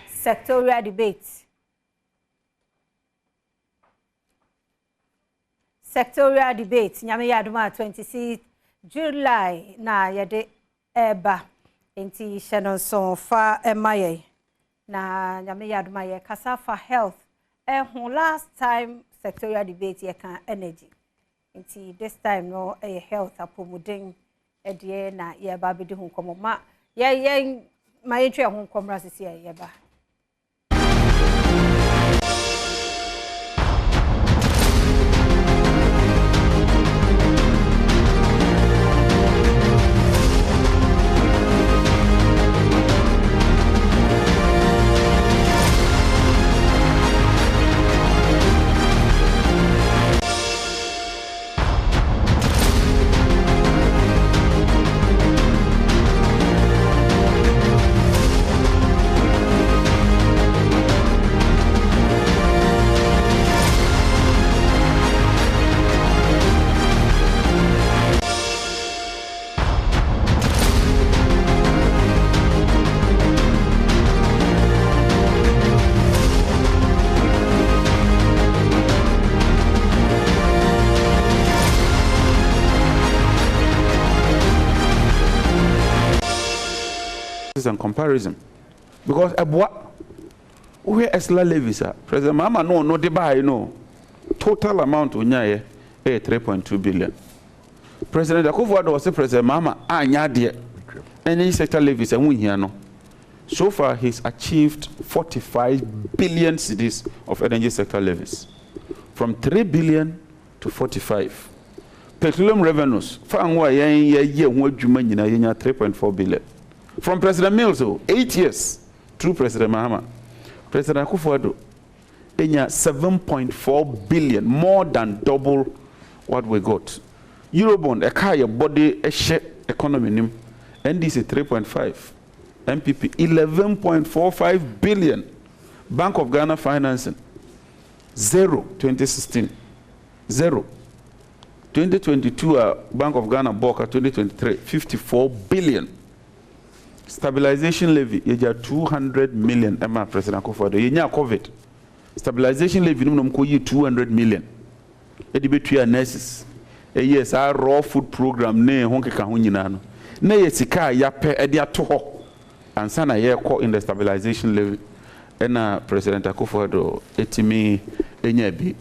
Sectorial debate. Sectorial debate. Nyame yaduma 26 July na yade eba. Enti shenon son fa emaye. Na nyame yaduma ye kasa for health. Last time sectorial debate ye kan energy. Enti this time no health apomudin edie na ye ba bedi hu komo ma ye ma ye twa hu komra sisi ye ba. And comparison because where Esla levies President Mama no de buy total amount unya 3.2 billion. President Akufo-Addo was President Mama anya de any sector levies and here no. So far he's achieved 45 billion cedis of energy sector levies from 3 billion to 45. Petroleum revenues fa anwa ye ho adwuma nyina yenya 3.4 billion. From President Mills, 8 years through President Mahama, President Akufo-Addo, 7.4 billion, more than double what we got. Eurobond, a car, body, a share economy, NDC 3.5, MPP 11.45 billion, Bank of Ghana financing 0 2016, 0 2022. Bank of Ghana Boka 2023 54 billion. Stabilization levy, you 200 million. Emma President Akufo-Addo, you COVID. Stabilization levy, you 200 million. A debate nurses. Yes, our raw food program, ne honke kahunina. Ne yesika yape edia toho. And sana ye call in the stabilization levy. Ena President Akufo-Addo, etimi enyebi.